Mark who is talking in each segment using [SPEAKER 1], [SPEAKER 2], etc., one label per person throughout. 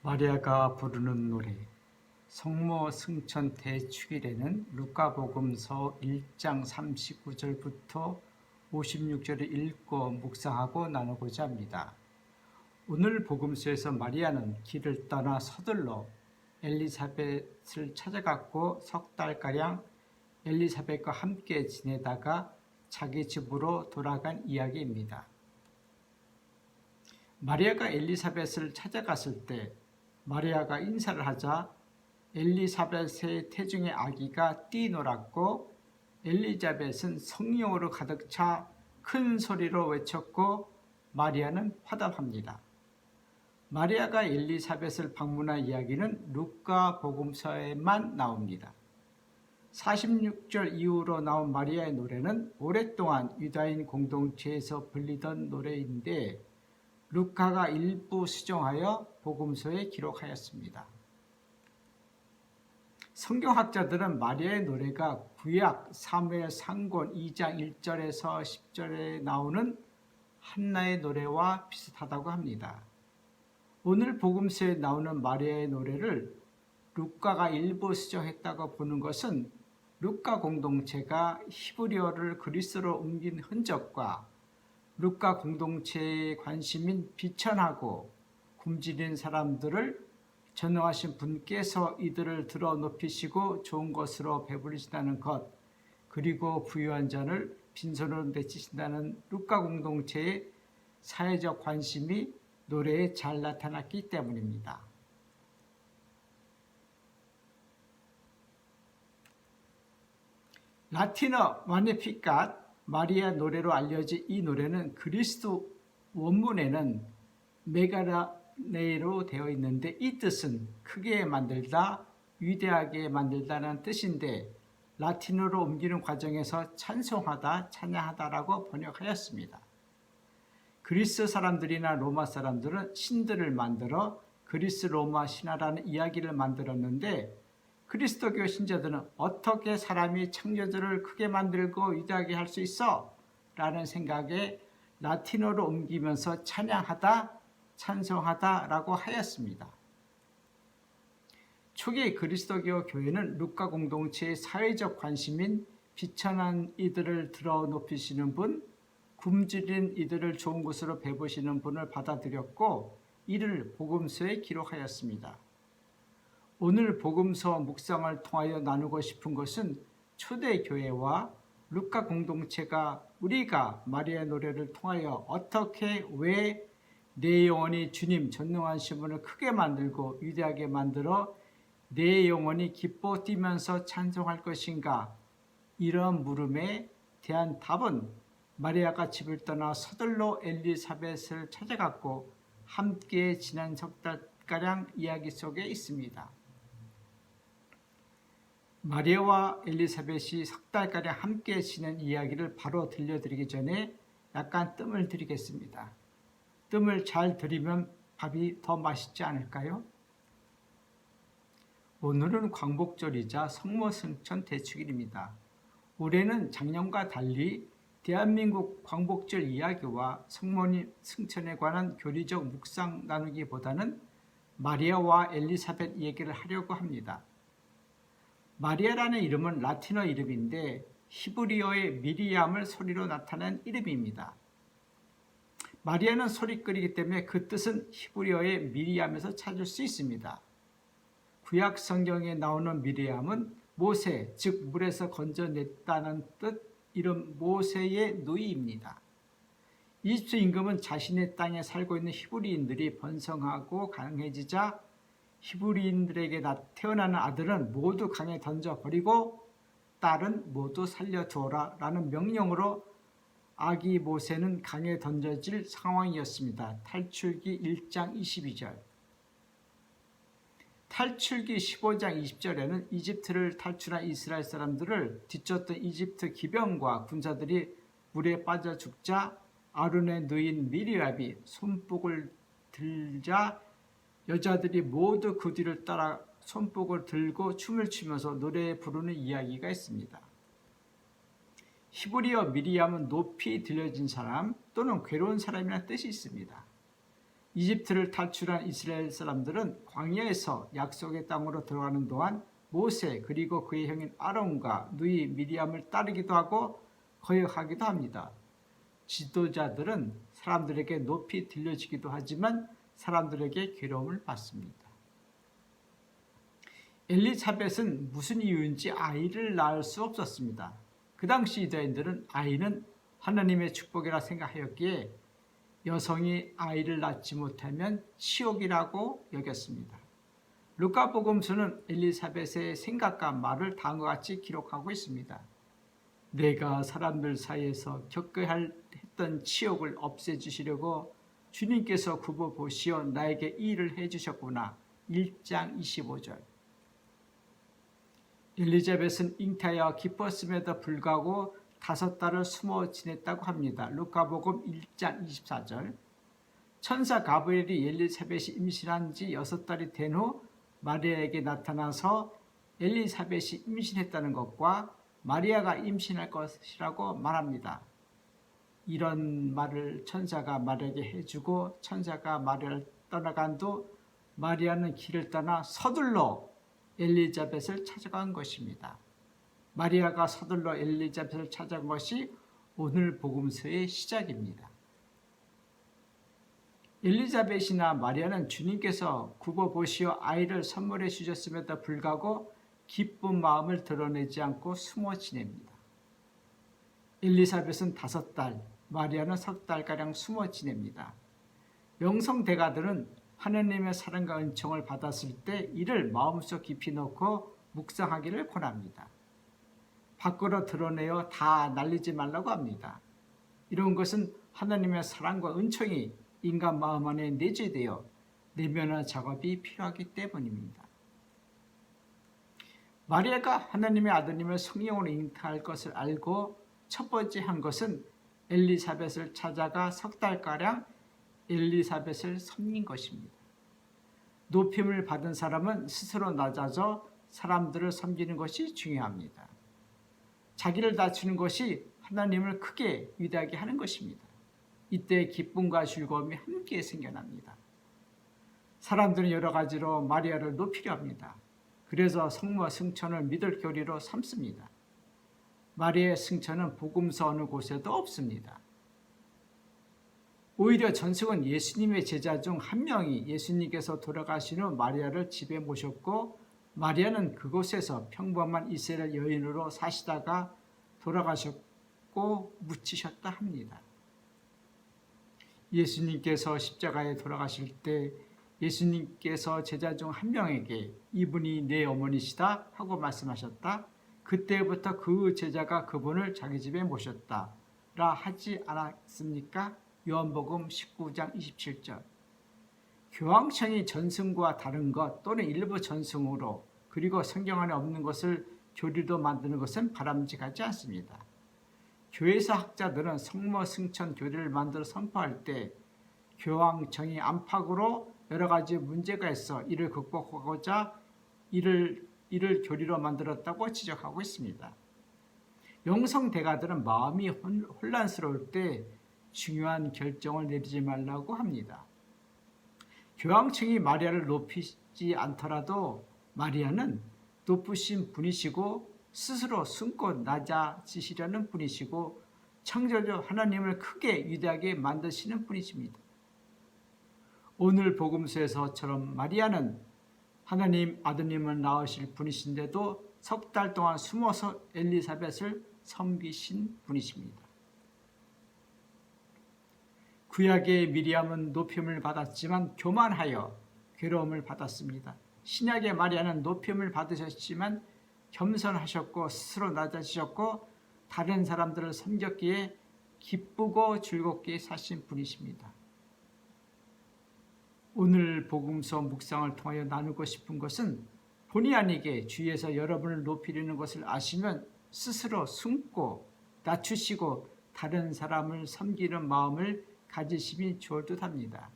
[SPEAKER 1] 마리아가 부르는 노래. 성모 승천 대축일에는 루카복음서 1장 39절부터 56절을 읽고 묵상하고 나누고자 합니다. 오늘 복음서에서 마리아는 길을 떠나 서둘러 엘리사벳을 찾아갔고 석 달가량 엘리사벳과 함께 지내다가 자기 집으로 돌아간 이야기입니다. 마리아가 엘리사벳을 찾아갔을 때 마리아가 인사를 하자 엘리사벳의 태중의 아기가 뛰놀았고 엘리사벳은 성령으로 가득 차 큰 소리로 외쳤고 마리아는 화답합니다. 마리아가 엘리사벳을 방문한 이야기는 루카 복음서에만 나옵니다. 46절 이후로 나온 마리아의 노래는 오랫동안 유다인 공동체에서 불리던 노래인데 루카가 일부 수정하여 복음서에 기록하였습니다. 성경학자들은 마리아의 노래가 구약 사무엘 상권 2장 1절에서 10절에 나오는 한나의 노래와 비슷하다고 합니다. 오늘 복음서에 나오는 마리아의 노래를 루카가 일부 수정했다고 보는 것은 루카 공동체가 히브리어를 그리스로 옮긴 흔적과 루카 공동체의 관심인 비천하고 굶주린 사람들을 전능하신 분께서 이들을 들어 높이시고 좋은 것으로 배부르신다는 것, 그리고 부유한 자를 빈손으로 내치신다는 루카 공동체의 사회적 관심이 노래에 잘 나타났기 때문입니다. 라틴어 마니피캇 마리아 노래로 알려진 이 노래는 그리스도 원문에는 메가라네로 되어 있는데 이 뜻은 크게 만들다, 위대하게 만들다는 뜻인데 라틴어로 옮기는 과정에서 찬송하다, 찬양하다라고 번역하였습니다. 그리스 사람들이나 로마 사람들은 신들을 만들어 그리스 로마 신화라는 이야기를 만들었는데 그리스도교 신자들은 어떻게 사람이 창조주를 크게 만들고 위대하게 할 수 있어? 라는 생각에 라틴어로 옮기면서 찬양하다, 찬송하다 라고 하였습니다. 초기 그리스도교 교회는 루카 공동체의 사회적 관심인 비천한 이들을 들어 높이시는 분, 굶주린 이들을 좋은 곳으로 배부시는 분을 받아들였고 이를 복음서에 기록하였습니다. 오늘 복음서 묵상을 통하여 나누고 싶은 것은 초대교회와 루카 공동체가 우리가 마리아의 노래를 통하여 어떻게 왜 내 영혼이 주님 전능하신 분을 크게 만들고 위대하게 만들어 내 영혼이 기뻐 뛰면서 찬송할 것인가, 이런 물음에 대한 답은 마리아가 집을 떠나 서둘러 엘리사벳을 찾아갔고 함께 지난 석 달가량 이야기 속에 있습니다. 마리아와 엘리사벳이 석 달가량 함께 지낸 이야기를 바로 들려드리기 전에 약간 뜸을 들이겠습니다. 뜸을 잘 들이면 밥이 더 맛있지 않을까요? 오늘은 광복절이자 성모 승천 대축일입니다. 올해는 작년과 달리 대한민국 광복절 이야기와 성모님 승천에 관한 교리적 묵상 나누기보다는 마리아와 엘리사벳 얘기를 하려고 합니다. 마리아라는 이름은 라틴어 이름인데 히브리어의 미리암을 소리로 나타낸 이름입니다. 마리아는 소리거리이기 때문에 그 뜻은 히브리어의 미리암에서 찾을 수 있습니다. 구약 성경에 나오는 미리암은 모세, 즉 물에서 건져냈다는 뜻, 이름 모세의 누이입니다. 이집트 임금은 자신의 땅에 살고 있는 히브리인들이 번성하고 강해지자 히브리인들에게 태어나는 아들은 모두 강에 던져버리고 딸은 모두 살려두어라 라는 명령으로 아기 모세는 강에 던져질 상황이었습니다. 탈출기 1장 22절. 탈출기 15장 20절에는 이집트를 탈출한 이스라엘 사람들을 뒤쫓던 이집트 기병과 군사들이 물에 빠져 죽자 아론의 누인 미리압이 손뼉을 들자 여자들이 모두 그 뒤를 따라 손뼉을 들고 춤을 추면서 노래 부르는 이야기가 있습니다. 히브리어 미리암은 높이 들려진 사람 또는 괴로운 사람이라는 뜻이 있습니다. 이집트를 탈출한 이스라엘 사람들은 광야에서 약속의 땅으로 들어가는 동안 모세 그리고 그의 형인 아론과 누이 미리암을 따르기도 하고 거역하기도 합니다. 지도자들은 사람들에게 높이 들려지기도 하지만 사람들에게 괴로움을 받습니다. 엘리사벳은 무슨 이유인지 아이를 낳을 수 없었습니다. 그 당시 유다인들은 아이는 하나님의 축복이라 생각하였기에 여성이 아이를 낳지 못하면 치욕이라고 여겼습니다. 루카복음서는 엘리사벳의 생각과 말을 다음과 같이 기록하고 있습니다. 내가 사람들 사이에서 겪어야 했던 치욕을 없애주시려고 주님께서 굽어 보시어 나에게 이 일을 해주셨구나. 1장 25절. 엘리자벳은 잉태하여 기뻤음에도 불구하고 5달을 숨어 지냈다고 합니다. 루카복음 1장 24절. 천사 가브리엘이 엘리사벳이 임신한 지 6달이 된 후 마리아에게 나타나서 엘리사벳이 임신했다는 것과 마리아가 임신할 것이라고 말합니다. 이런 말을 천사가 마리아에게 해주고 천사가 마리아를 떠나간 후 마리아는 길을 떠나 서둘러 엘리자벳을 찾아간 것입니다. 마리아가 서둘러 엘리자벳을 찾아간 것이 오늘 복음서의 시작입니다. 엘리자벳이나 마리아는 주님께서 굽어 보시어 아이를 선물해 주셨음에도 불구하고 기쁜 마음을 드러내지 않고 숨어 지냅니다. 엘리사벳은 5달, 마리아는 3달가량 숨어 지냅니다. 영성 대가들은 하나님의 사랑과 은총을 받았을 때 이를 마음속 깊이 넣고 묵상하기를 권합니다. 밖으로 드러내어 다 날리지 말라고 합니다. 이런 것은 하나님의 사랑과 은총이 인간 마음 안에 내재되어 내면화 작업이 필요하기 때문입니다. 마리아가 하나님의 아드님을 성령으로 잉태할 것을 알고 첫 번째 한 것은 엘리사벳을 찾아가 3달가량 엘리사벳을 섬긴 것입니다. 높임을 받은 사람은 스스로 낮아져 사람들을 섬기는 것이 중요합니다. 자기를 낮추는 것이 하나님을 크게 위대하게 하는 것입니다. 이때 기쁨과 즐거움이 함께 생겨납니다. 사람들은 여러 가지로 마리아를 높이려 합니다. 그래서 성모와 승천을 믿을 교리로 삼습니다. 마리아의 승천은 복음서 어느 곳에도 없습니다. 오히려 전승은 예수님의 제자 중 한 명이 예수님께서 돌아가신 후 마리아를 집에 모셨고 마리아는 그곳에서 평범한 이스라엘 여인으로 사시다가 돌아가셨고 묻히셨다 합니다. 예수님께서 십자가에 돌아가실 때 예수님께서 제자 중 한 명에게 이분이 내 어머니시다 하고 말씀하셨다. 그때부터 그 제자가 그분을 자기 집에 모셨다 라 하지 않았습니까? 요한복음 19장 27절. 교황청이 전승과 다른 것 또는 일부 전승으로 그리고 성경 안에 없는 것을 교리로 만드는 것은 바람직하지 않습니다. 교회사 학자들은 성모 승천 교리를 만들어 선포할 때 교황청이 안팎으로 여러 가지 문제가 있어 이를 극복하고자 이를 교리로 만들었다고 지적하고 있습니다. 영성 대가들은 마음이 혼란스러울 때 중요한 결정을 내리지 말라고 합니다. 교황청이 마리아를 높이지 않더라도 마리아는 높으신 분이시고 스스로 숨고 낮아지시려는 분이시고 창조주 하나님을 크게 위대하게 만드시는 분이십니다. 오늘 복음서에서처럼 마리아는 하나님 아드님을 낳으실 분이신데도 3달 동안 숨어서 엘리사벳을 섬기신 분이십니다. 구약의 미리암은 높임을 받았지만 교만하여 괴로움을 받았습니다. 신약의 마리아는 높임을 받으셨지만 겸손하셨고 스스로 낮아지셨고 다른 사람들을 섬겼기에 기쁘고 즐겁게 사신 분이십니다. 오늘 복음서 묵상을 통하여 나누고 싶은 것은 본의 아니게 주위에서 여러분을 높이려는 것을 아시면 스스로 숨고 낮추시고 다른 사람을 섬기는 마음을 가지심이 좋을 듯합니다.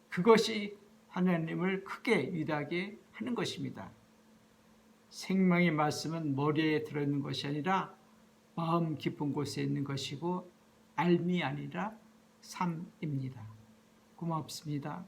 [SPEAKER 1] 그것이 하나님을 크게 위대하게 하는 것입니다. 생명의 말씀은 머리에 들어있는 것이 아니라 마음 깊은 곳에 있는 것이고 알미 아니라 삶입니다. 고맙습니다.